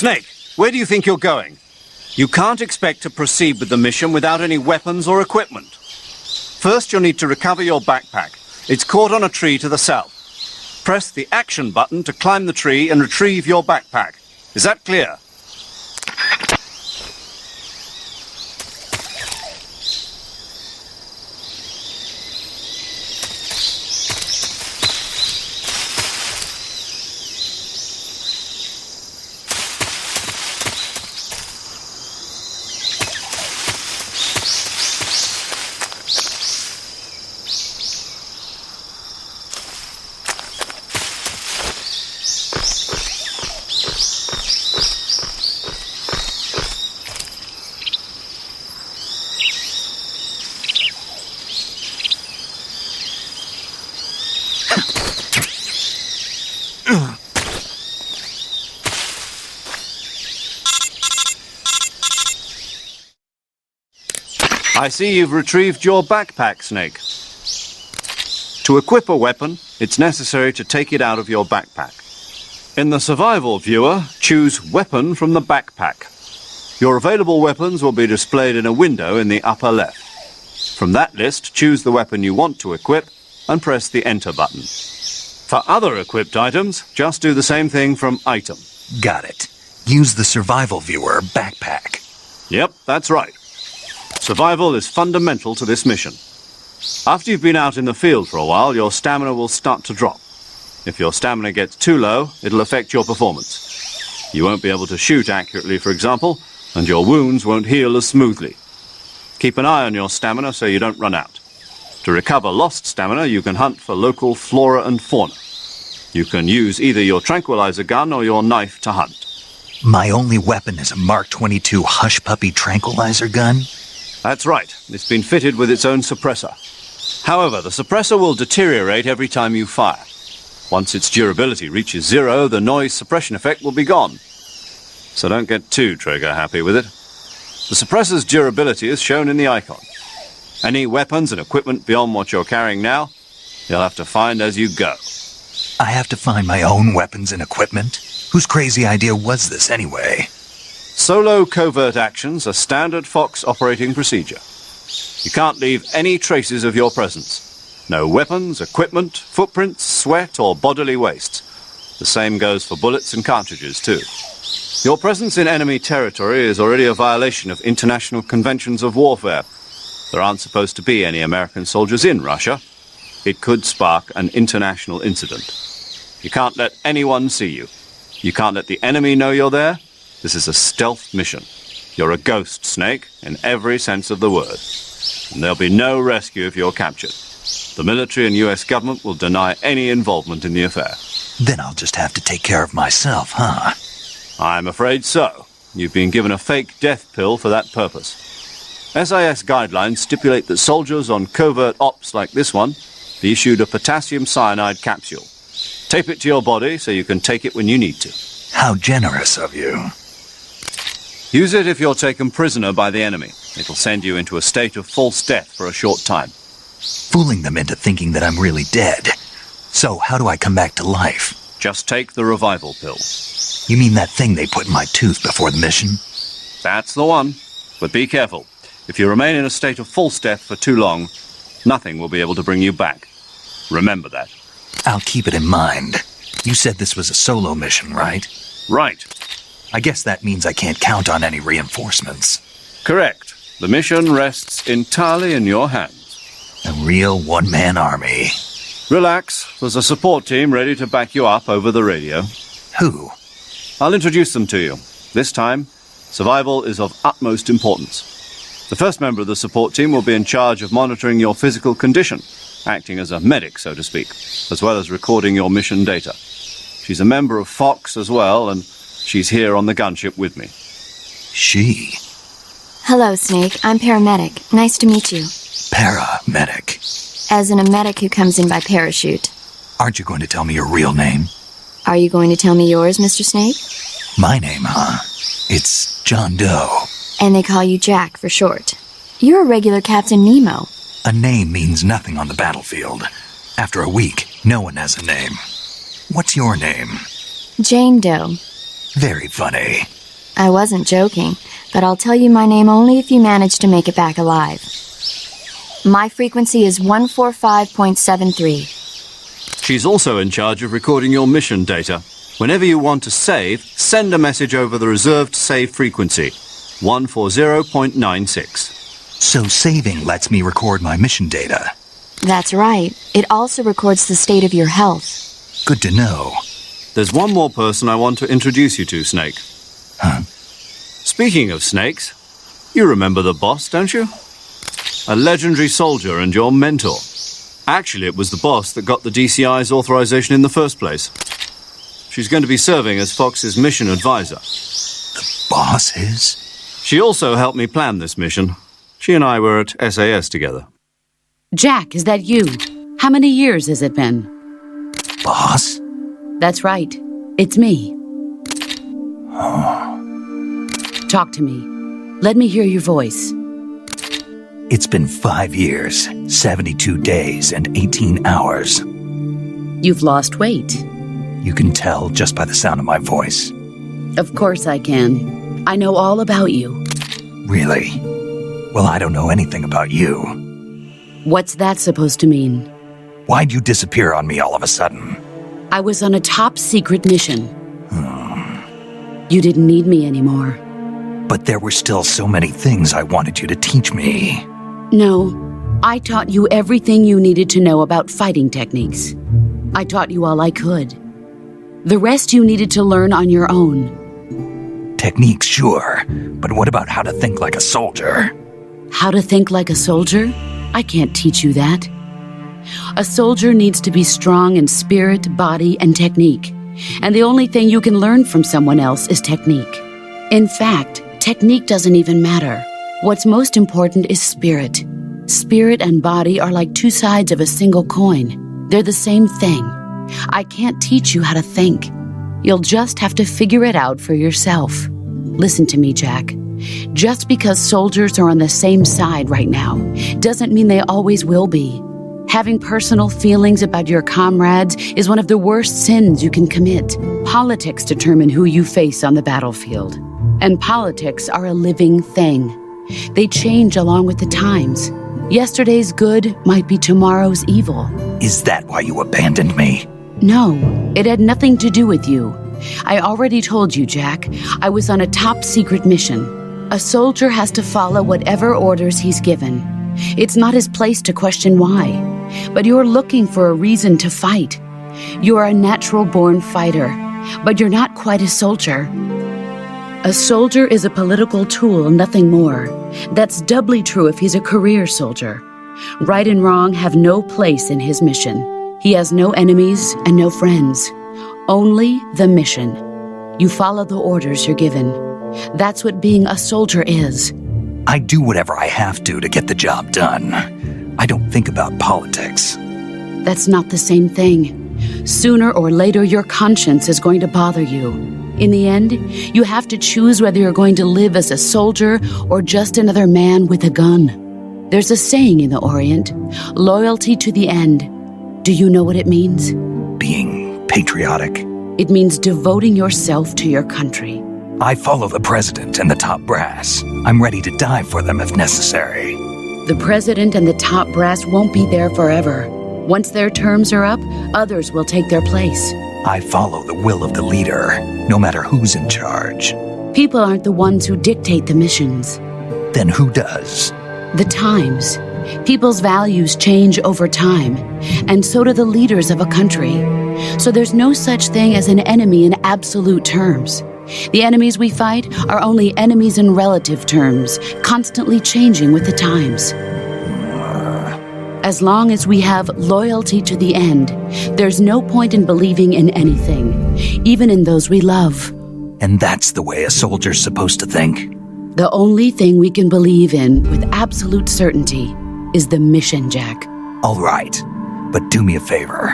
Snake, where do you think you're going? You can't expect to proceed with the mission without any weapons or equipment. First, you'll need to recover your backpack. It's caught on a tree to the south. Press the action button to climb the tree and retrieve your backpack. Is that clear? I see you've retrieved your backpack, Snake. To equip a weapon, it's necessary to take it out of your backpack. In the survival viewer, choose Weapon from the backpack. Your available weapons will be displayed in a window in the upper left. From that list, choose the weapon you want to equip and press the Enter button. For other equipped items, just do the same thing from Item. Got it. Use the survival viewer backpack. Yep, that's right. Survival is fundamental to this mission. After you've been out in the field for a while, your stamina will start to drop. If your stamina gets too low, it'll affect your performance. You won't be able to shoot accurately, for example, and your wounds won't heal as smoothly. Keep an eye on your stamina so you don't run out. To recover lost stamina, you can hunt for local flora and fauna. You can use either your tranquilizer gun or your knife to hunt. My only weapon is a Mark 22 Hush Puppy tranquilizer gun? That's right. It's been fitted with its own suppressor. However, the suppressor will deteriorate every time you fire. Once its durability reaches 0, the noise suppression effect will be gone. So don't get too trigger-happy with it. The suppressor's durability is shown in the icon. Any weapons and equipment beyond what you're carrying now, you'll have to find as you go. I have to find my own weapons and equipment? Whose crazy idea was this anyway? Solo covert actions are standard Fox operating procedure. You can't leave any traces of your presence. No weapons, equipment, footprints, sweat, or bodily waste. The same goes for bullets and cartridges, too. Your presence in enemy territory is already a violation of international conventions of warfare. There aren't supposed to be any American soldiers in Russia. It could spark an international incident. You can't let anyone see you. You can't let the enemy know you're there. This is a stealth mission. You're a ghost, Snake, in every sense of the word. And there'll be no rescue if you're captured. The military and US government will deny any involvement in the affair. Then I'll just have to take care of myself, huh? I'm afraid so. You've been given a fake death pill for that purpose. SIS guidelines stipulate that soldiers on covert ops like this one be issued a potassium cyanide capsule. Tape it to your body so you can take it when you need to. How generous of you. Use it if you're taken prisoner by the enemy. It'll send you into a state of false death for a short time. Fooling them into thinking that I'm really dead. So how do I come back to life? Just take the revival pill. You mean that thing they put in my tooth before the mission? That's the one. But be careful. If you remain in a state of false death for too long, nothing will be able to bring you back. Remember that. I'll keep it in mind. You said this was a solo mission, right? Right. I guess that means I can't count on any reinforcements. Correct. The mission rests entirely in your hands. A real one-man army. Relax. There's a support team ready to back you up over the radio. Who? I'll introduce them to you. This time, survival is of utmost importance. The first member of the support team will be in charge of monitoring your physical condition, acting as a medic, so to speak, as well as recording your mission data. She's a member of Fox as well, and she's here on the gunship with me. She? Hello, Snake. I'm paramedic. Nice to meet you. Paramedic. As in a medic who comes in by parachute. Aren't you going to tell me your real name? Are you going to tell me yours, Mr. Snake? My name, huh? It's John Doe. And they call you Jack for short. You're a regular Captain Nemo. A name means nothing on the battlefield. After a week, no one has a name. What's your name? Jane Doe. Very funny. I wasn't joking, but I'll tell you my name only if you manage to make it back alive. My frequency is 145.73. She's also in charge of recording your mission data. Whenever you want to save, send a message over the reserved save frequency, 140.96. So saving lets me record my mission data. That's right. It also records the state of your health. Good to know. There's one more person I want to introduce you to, Snake. Huh? Speaking of snakes, you remember the boss, don't you? A legendary soldier and your mentor. Actually, it was the boss that got the DCI's authorization in the first place. She's going to be serving as Fox's mission advisor. The boss is? She also helped me plan this mission. She and I were at SAS together. Jack, is that you? How many years has it been? Boss? That's right. It's me. Talk to me. Let me hear your voice. It's been 5 years, 72 days, and 18 hours. You've lost weight. You can tell just by the sound of my voice. Of course I can. I know all about you. Really? Well, I don't know anything about you. What's that supposed to mean? Why'd you disappear on me all of a sudden? I was on a top-secret mission. You didn't need me anymore. But there were still so many things I wanted you to teach me. No, I taught you everything you needed to know about fighting techniques. I taught you all I could. The rest you needed to learn on your own. Techniques, sure. But what about how to think like a soldier? How to think like a soldier? I can't teach you that. A soldier needs to be strong in spirit, body, and technique. And the only thing you can learn from someone else is technique. In fact, technique doesn't even matter. What's most important is spirit. Spirit and body are like two sides of a single coin. They're the same thing. I can't teach you how to think. You'll just have to figure it out for yourself. Listen to me, Jack. Just because soldiers are on the same side right now doesn't mean they always will be. Having personal feelings about your comrades is one of the worst sins you can commit. Politics determine who you face on the battlefield. And politics are a living thing. They change along with the times. Yesterday's good might be tomorrow's evil. Is that why you abandoned me? No, it had nothing to do with you. I already told you, Jack. I was on a top-secret mission. A soldier has to follow whatever orders he's given. It's not his place to question why. But you're looking for a reason to fight. You're a natural-born fighter, but you're not quite a soldier. A soldier is a political tool, nothing more. That's doubly true if he's a career soldier. Right and wrong have no place in his mission. He has no enemies and no friends. Only the mission. You follow the orders you're given. That's what being a soldier is. I do whatever I have to get the job done. I don't think about politics. That's not the same thing. Sooner or later, your conscience is going to bother you. In the end, you have to choose whether you're going to live as a soldier or just another man with a gun. There's a saying in the Orient, loyalty to the end. Do you know what it means? Being patriotic. It means devoting yourself to your country. I follow the president and the top brass. I'm ready to die for them if necessary. The president and the top brass won't be there forever. Once their terms are up, others will take their place. I follow the will of the leader, no matter who's in charge. People aren't the ones who dictate the missions. Then who does? The times. People's values change over time, and so do the leaders of a country. So there's no such thing as an enemy in absolute terms. The enemies we fight are only enemies in relative terms, constantly changing with the times. As long as we have loyalty to the end, there's no point in believing in anything, even in those we love. And that's the way a soldier's supposed to think? The only thing we can believe in with absolute certainty is the mission, Jack. All right, but do me a favor.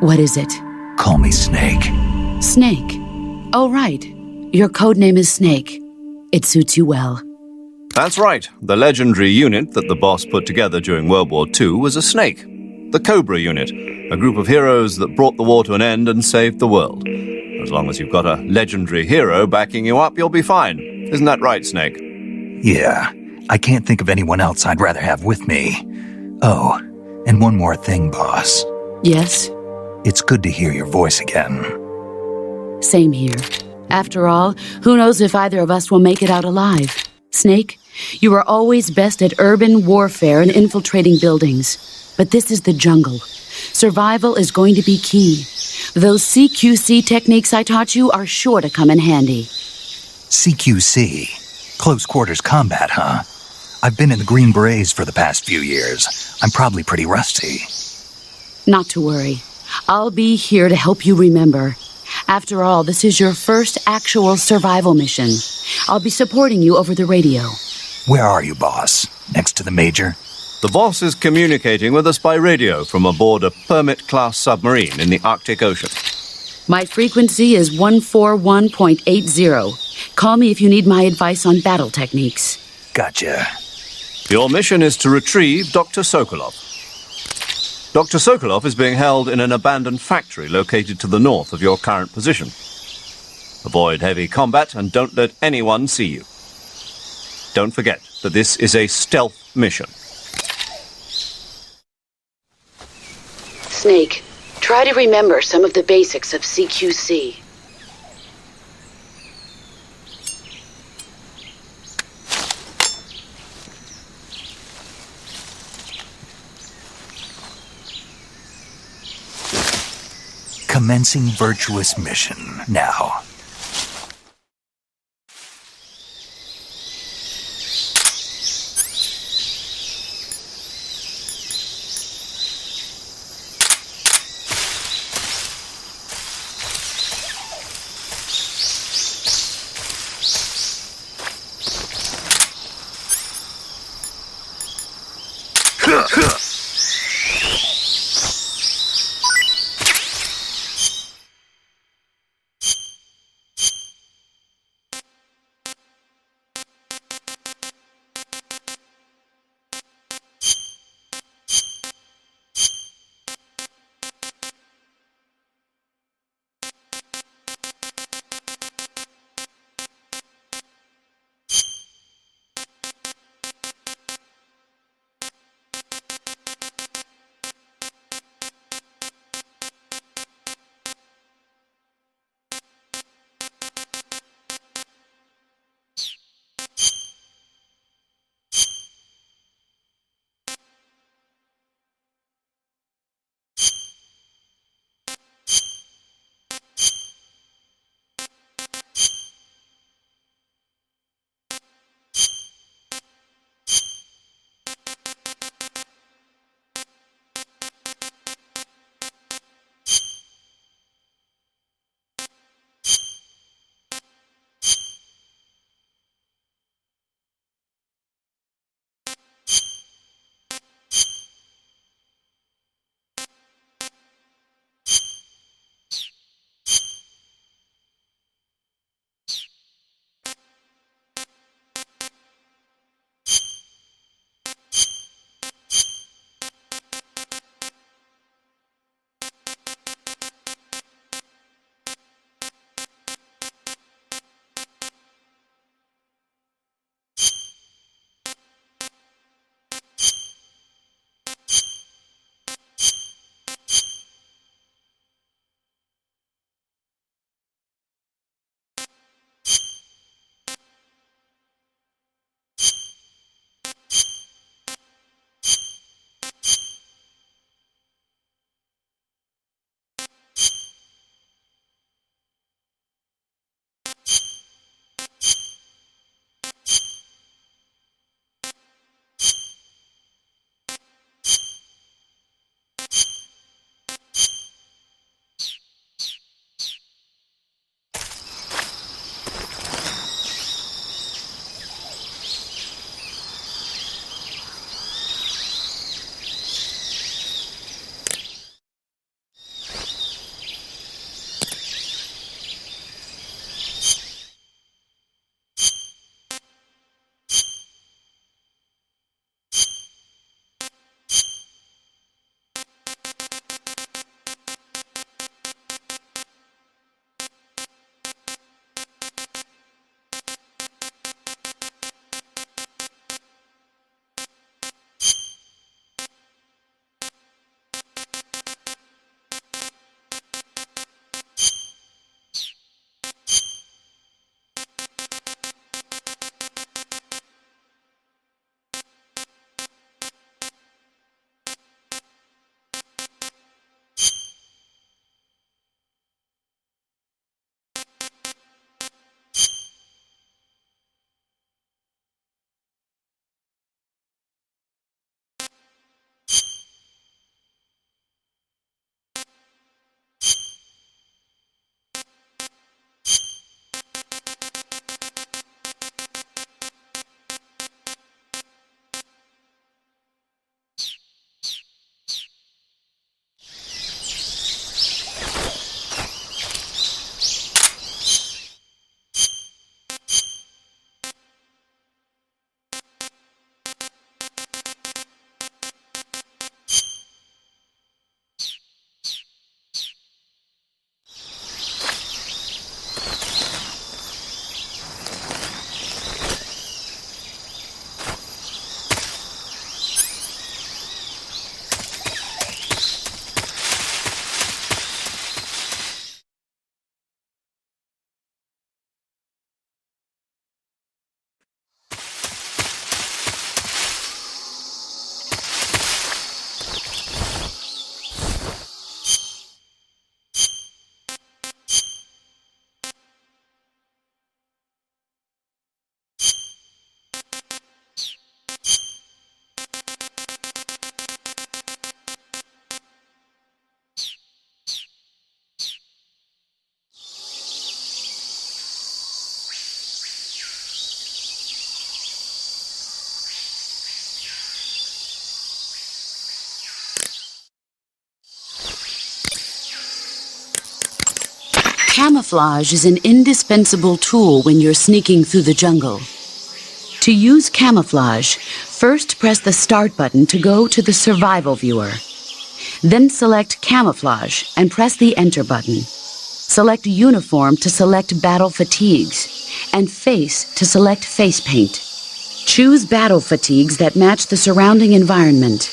What is it? Call me Snake. Snake. Oh, right. Your code name is Snake. It suits you well. That's right. The legendary unit that the boss put together during World War II was a snake. The Cobra unit, a group of heroes that brought the war to an end and saved the world. As long as you've got a legendary hero backing you up, you'll be fine. Isn't that right, Snake? Yeah, I can't think of anyone else I'd rather have with me. Oh, and one more thing, boss. Yes? It's good to hear your voice again. Same here. After all, who knows if either of us will make it out alive? Snake, you are always best at urban warfare and infiltrating buildings. But this is the jungle. Survival is going to be key. Those CQC techniques I taught you are sure to come in handy. CQC? Close quarters combat, huh? I've been in the Green Berets for the past few years. I'm probably pretty rusty. Not to worry. I'll be here to help you remember. After all, this is your first actual survival mission. I'll be supporting you over the radio. Where are you, boss? Next to the Major? The boss is communicating with us by radio from aboard a Permit-class submarine in the Arctic Ocean. My frequency is 141.80. Call me if you need my advice on battle techniques. Gotcha. Your mission is to retrieve Dr. Sokolov. Dr. Sokolov is being held in an abandoned factory located to the north of your current position. Avoid heavy combat and don't let anyone see you. Don't forget that this is a stealth mission. Snake, try to remember some of the basics of CQC. Commencing virtuous mission now. Camouflage is an indispensable tool when you're sneaking through the jungle. To use camouflage, first press the Start button to go to the Survival viewer. Then select Camouflage and press the Enter button. Select Uniform to select Battle Fatigues, and Face to select Face Paint. Choose battle fatigues that match the surrounding environment.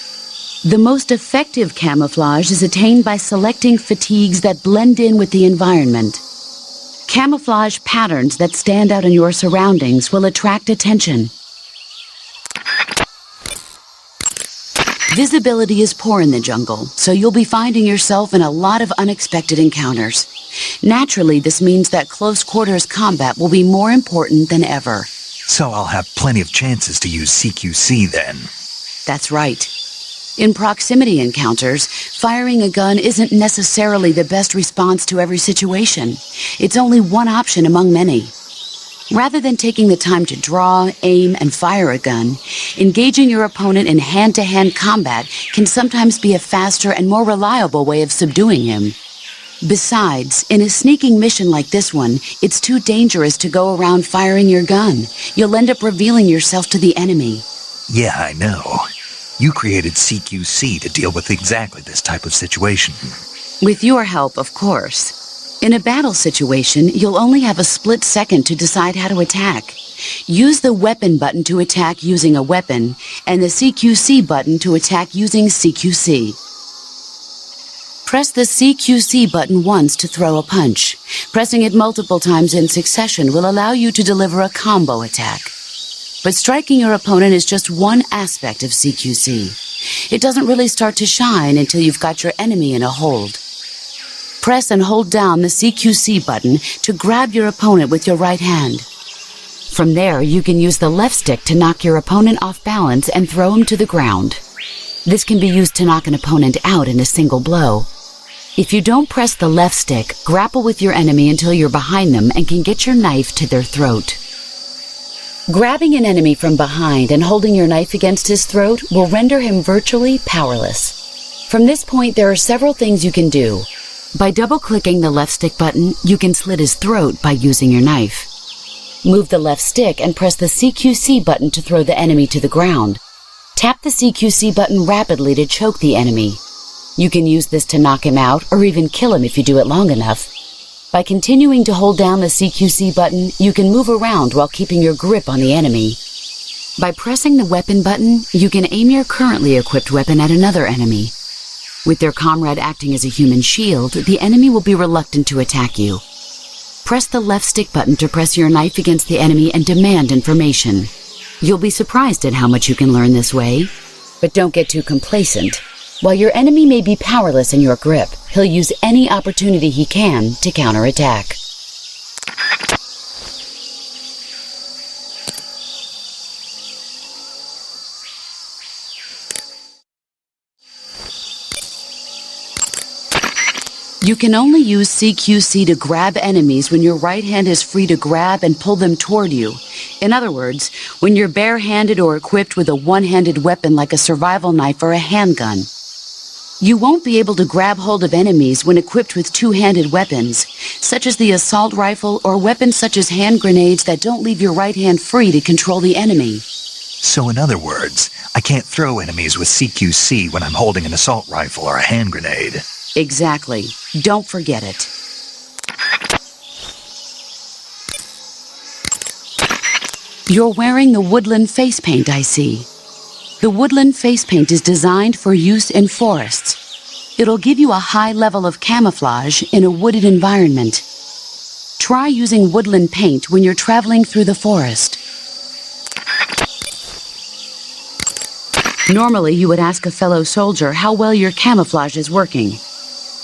The most effective camouflage is attained by selecting fatigues that blend in with the environment. Camouflage patterns that stand out in your surroundings will attract attention. Visibility is poor in the jungle, so you'll be finding yourself in a lot of unexpected encounters. Naturally, this means that close quarters combat will be more important than ever. So I'll have plenty of chances to use CQC then. That's right. In proximity encounters, firing a gun isn't necessarily the best response to every situation. It's only one option among many. Rather than taking the time to draw, aim, and fire a gun, engaging your opponent in hand-to-hand combat can sometimes be a faster and more reliable way of subduing him. Besides, in a sneaking mission like this one, it's too dangerous to go around firing your gun. You'll end up revealing yourself to the enemy. Yeah, I know. You created CQC to deal with exactly this type of situation. With your help, of course. In a battle situation, you'll only have a split second to decide how to attack. Use the Weapon button to attack using a weapon, and the CQC button to attack using CQC. Press the CQC button once to throw a punch. Pressing it multiple times in succession will allow you to deliver a combo attack. But striking your opponent is just one aspect of CQC. It doesn't really start to shine until you've got your enemy in a hold. Press and hold down the CQC button to grab your opponent with your right hand. From there, you can use the left stick to knock your opponent off balance and throw him to the ground. This can be used to knock an opponent out in a single blow. If you don't press the left stick, grapple with your enemy until you're behind them and can get your knife to their throat. Grabbing an enemy from behind and holding your knife against his throat will render him virtually powerless. From this point, there are several things you can do. By double-clicking the left stick button, you can slit his throat by using your knife. Move the left stick and press the CQC button to throw the enemy to the ground. Tap the CQC button rapidly to choke the enemy. You can use this to knock him out or even kill him if you do it long enough. By continuing to hold down the CQC button, you can move around while keeping your grip on the enemy. By pressing the Weapon button, you can aim your currently equipped weapon at another enemy. With their comrade acting as a human shield, the enemy will be reluctant to attack you. Press the left stick button to press your knife against the enemy and demand information. You'll be surprised at how much you can learn this way. But don't get too complacent. While your enemy may be powerless in your grip, he'll use any opportunity he can to counterattack. You can only use CQC to grab enemies when your right hand is free to grab and pull them toward you. In other words, when you're bare-handed or equipped with a one-handed weapon like a survival knife or a handgun. You won't be able to grab hold of enemies when equipped with two-handed weapons, such as the assault rifle or weapons such as hand grenades that don't leave your right hand free to control the enemy. So in other words, I can't throw enemies with CQC when I'm holding an assault rifle or a hand grenade. Exactly. Don't forget it. You're wearing the woodland face paint, I see. The woodland face paint is designed for use in forests. It'll give you a high level of camouflage in a wooded environment. Try using woodland paint when you're traveling through the forest. Normally, you would ask a fellow soldier how well your camouflage is working.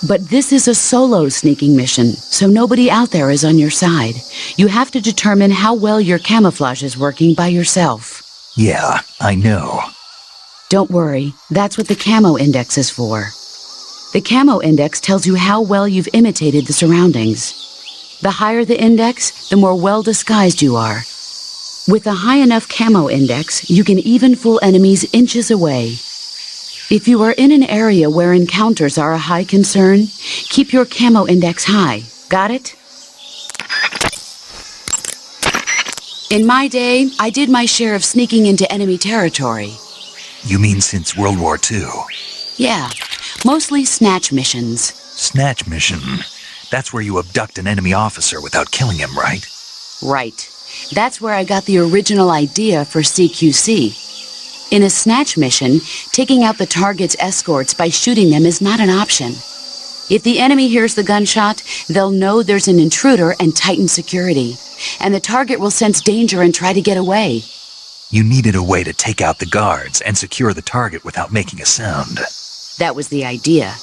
But this is a solo sneaking mission, so nobody out there is on your side. You have to determine how well your camouflage is working by yourself. Yeah, I know. Don't worry, that's what the camo index is for. The camo index tells you how well you've imitated the surroundings. The higher the index, the more well disguised you are. With a high enough camo index, you can even fool enemies inches away. If you are in an area where encounters are a high concern, keep your camo index high. Got it? In my day, I did my share of sneaking into enemy territory. You mean since World War II? Yeah, mostly snatch missions. Snatch mission. That's where you abduct an enemy officer without killing him, right? Right. That's where I got the original idea for CQC. In a snatch mission, taking out the target's escorts by shooting them is not an option. If the enemy hears the gunshot, they'll know there's an intruder and tighten security. And the target will sense danger and try to get away. You needed a way to take out the guards and secure the target without making a sound. That was the idea.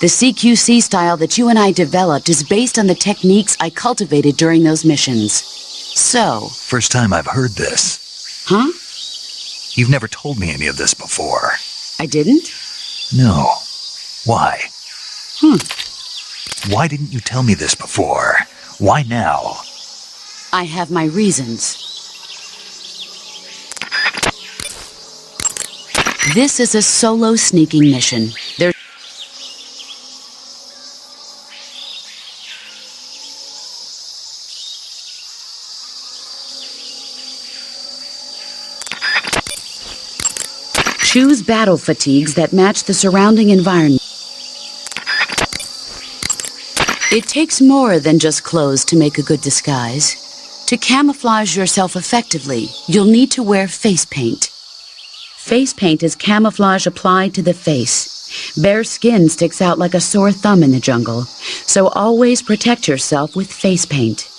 The CQC style that you and I developed is based on the techniques I cultivated during those missions. So... First time I've heard this. Huh? You've never told me any of this before. I didn't? No. Why? Why didn't you tell me this before? Why now? I have my reasons. This is a solo sneaking mission. Choose battle fatigues that match the surrounding environment. It takes more than just clothes to make a good disguise. To camouflage yourself effectively, you'll need to wear face paint. Face paint is camouflage applied to the face. Bare skin sticks out like a sore thumb in the jungle, so always protect yourself with face paint.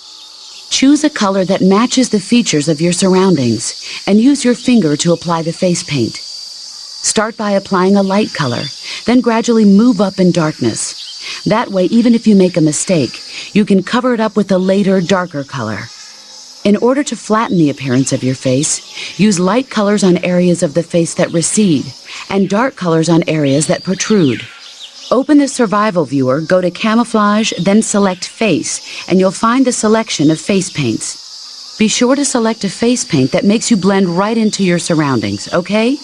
Choose a color that matches the features of your surroundings, and use your finger to apply the face paint. Start by applying a light color, then gradually move up in darkness. That way, even if you make a mistake, you can cover it up with a later, darker color. In order to flatten the appearance of your face, use light colors on areas of the face that recede, and dark colors on areas that protrude. Open the survival viewer, go to camouflage, then select face, and you'll find the selection of face paints. Be sure to select a face paint that makes you blend right into your surroundings, okay?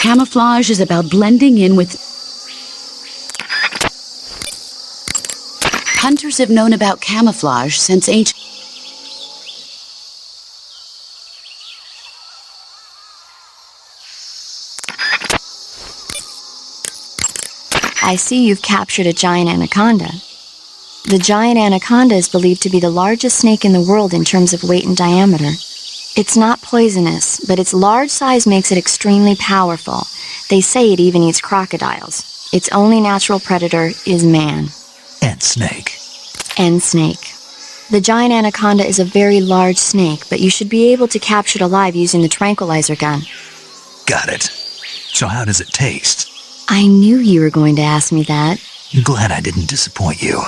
Camouflage is about blending in with... Hunters have known about camouflage since ancient... I see you've captured a giant anaconda. The giant anaconda is believed to be the largest snake in the world in terms of weight and diameter. It's not poisonous, but its large size makes it extremely powerful. They say it even eats crocodiles. Its only natural predator is man. And snake. And snake. The giant anaconda is a very large snake, but you should be able to capture it alive using the tranquilizer gun. Got it. So how does it taste? I knew you were going to ask me that. I'm glad I didn't disappoint you.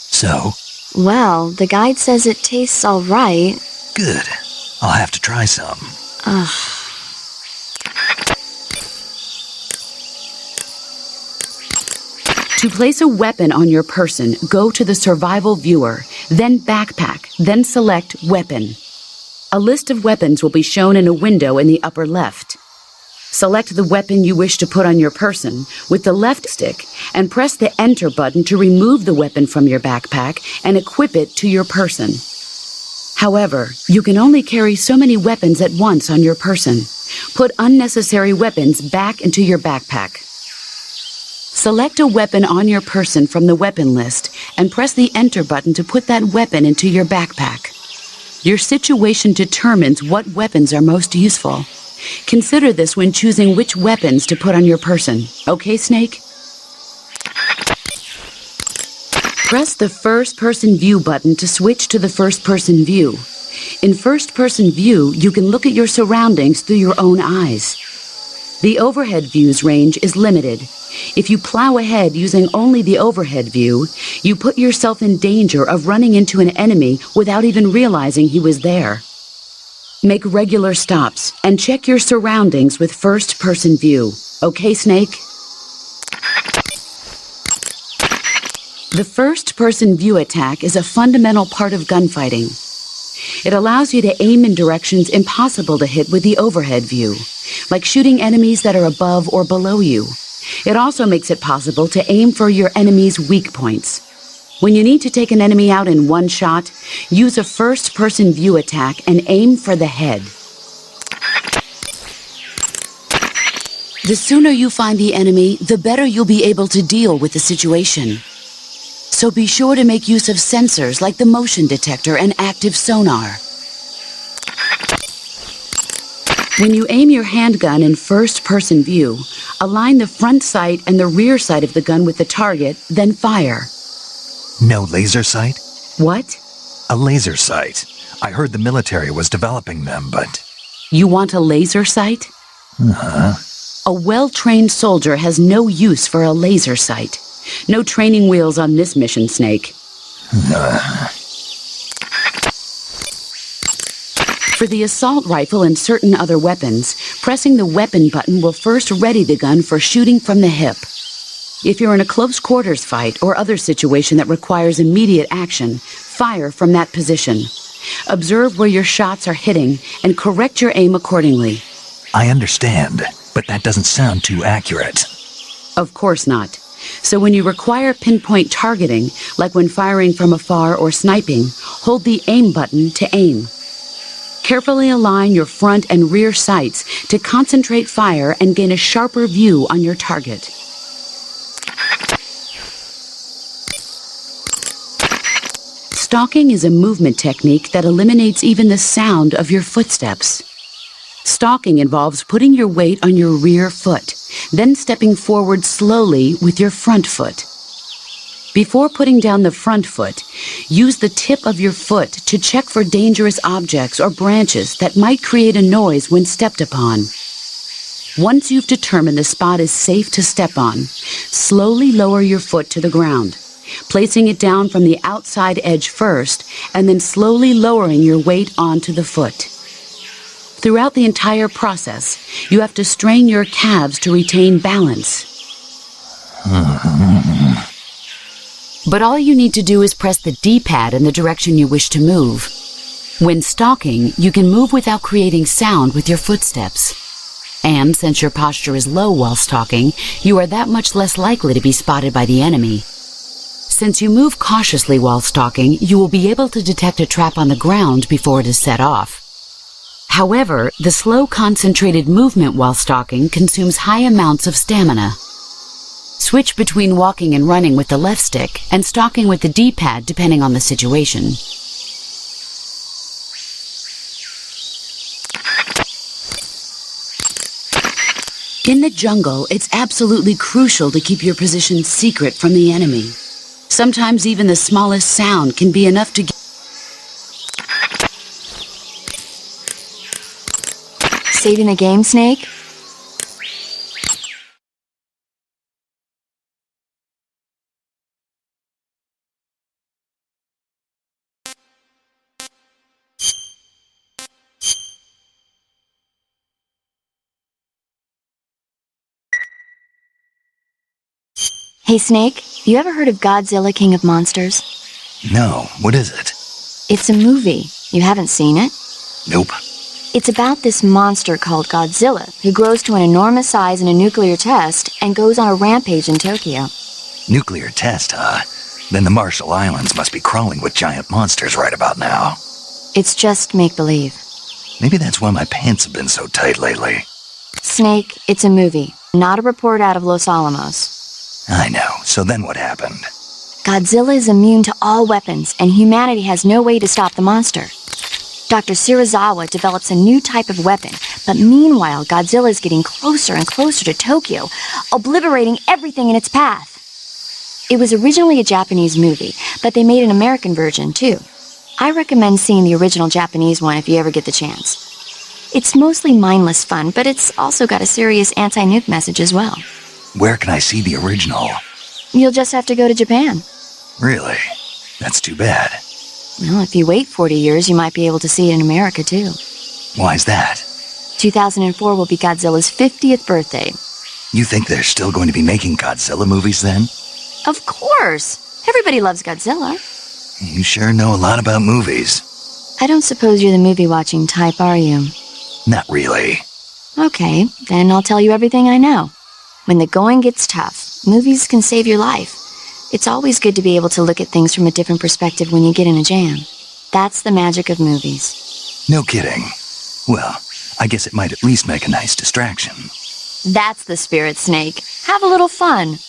So? Well, the guide says it tastes all right. Good. I'll have to try some. To place a weapon on your person, go to the survival viewer, then backpack, then select weapon. A list of weapons will be shown in a window in the upper left. Select the weapon you wish to put on your person with the left stick and press the enter button to remove the weapon from your backpack and equip it to your person. However, you can only carry so many weapons at once on your person. Put unnecessary weapons back into your backpack. Select a weapon on your person from the weapon list and press the enter button to put that weapon into your backpack. Your situation determines what weapons are most useful. Consider this when choosing which weapons to put on your person. Okay, Snake? Press the first-person view button to switch to the first-person view. In first-person view, you can look at your surroundings through your own eyes. The overhead view's range is limited. If you plow ahead using only the overhead view, you put yourself in danger of running into an enemy without even realizing he was there. Make regular stops and check your surroundings with first-person view. Okay, Snake? The first-person view attack is a fundamental part of gunfighting. It allows you to aim in directions impossible to hit with the overhead view, like shooting enemies that are above or below you. It also makes it possible to aim for your enemy's weak points. When you need to take an enemy out in one shot, use a first-person view attack and aim for the head. The sooner you find the enemy, the better you'll be able to deal with the situation. So be sure to make use of sensors like the motion detector and active sonar. When you aim your handgun in first-person view, align the front sight and the rear sight of the gun with the target, then fire. No laser sight? What? A laser sight. I heard the military was developing them, but... You want a laser sight? Uh-huh. A well-trained soldier has no use for a laser sight. No training wheels on this mission, Snake. For the assault rifle and certain other weapons, pressing the weapon button will first ready the gun for shooting from the hip. If you're in a close quarters fight or other situation that requires immediate action, fire from that position. Observe where your shots are hitting and correct your aim accordingly. I understand, but that doesn't sound too accurate. Of course not. So when you require pinpoint targeting, like when firing from afar or sniping, hold the aim button to aim. Carefully align your front and rear sights to concentrate fire and gain a sharper view on your target. Stalking is a movement technique that eliminates even the sound of your footsteps. Stalking involves putting your weight on your rear foot, then stepping forward slowly with your front foot. Before putting down the front foot, use the tip of your foot to check for dangerous objects or branches that might create a noise when stepped upon. Once you've determined the spot is safe to step on, slowly lower your foot to the ground, placing it down from the outside edge first, and then slowly lowering your weight onto the foot. Throughout the entire process, you have to strain your calves to retain balance. But all you need to do is press the D-pad in the direction you wish to move. When stalking, you can move without creating sound with your footsteps. And since your posture is low while stalking, you are that much less likely to be spotted by the enemy. Since you move cautiously while stalking, you will be able to detect a trap on the ground before it is set off. However, the slow, concentrated movement while stalking consumes high amounts of stamina. Switch between walking and running with the left stick and stalking with the D-pad depending on the situation. In the jungle, it's absolutely crucial to keep your position secret from the enemy. Sometimes even the smallest sound can be enough to Saving the game, Snake? Hey, Snake, you ever heard of Godzilla, King of Monsters? No, what is it? It's a movie. You haven't seen it? Nope. It's about this monster called Godzilla, who grows to an enormous size in a nuclear test and goes on a rampage in Tokyo. Nuclear test, huh? Then the Marshall Islands must be crawling with giant monsters right about now. It's just make-believe. Maybe that's why my pants have been so tight lately. Snake, it's a movie, not a report out of Los Alamos. I know, so then what happened? Godzilla is immune to all weapons, and humanity has no way to stop the monster. Dr. Serizawa develops a new type of weapon, but meanwhile, Godzilla is getting closer and closer to Tokyo, obliterating everything in its path. It was originally a Japanese movie, but they made an American version, too. I recommend seeing the original Japanese one if you ever get the chance. It's mostly mindless fun, but it's also got a serious anti-nuke message as well. Where can I see the original? You'll just have to go to Japan. Really? That's too bad. Well, if you wait 40 years, you might be able to see it in America, too. Why's that? 2004 will be Godzilla's 50th birthday. You think they're still going to be making Godzilla movies then? Of course! Everybody loves Godzilla. You sure know a lot about movies. I don't suppose you're the movie-watching type, are you? Not really. Okay, then I'll tell you everything I know. When the going gets tough, movies can save your life. It's always good to be able to look at things from a different perspective when you get in a jam. That's the magic of movies. No kidding. Well, I guess it might at least make a nice distraction. That's the spirit, Snake. Have a little fun.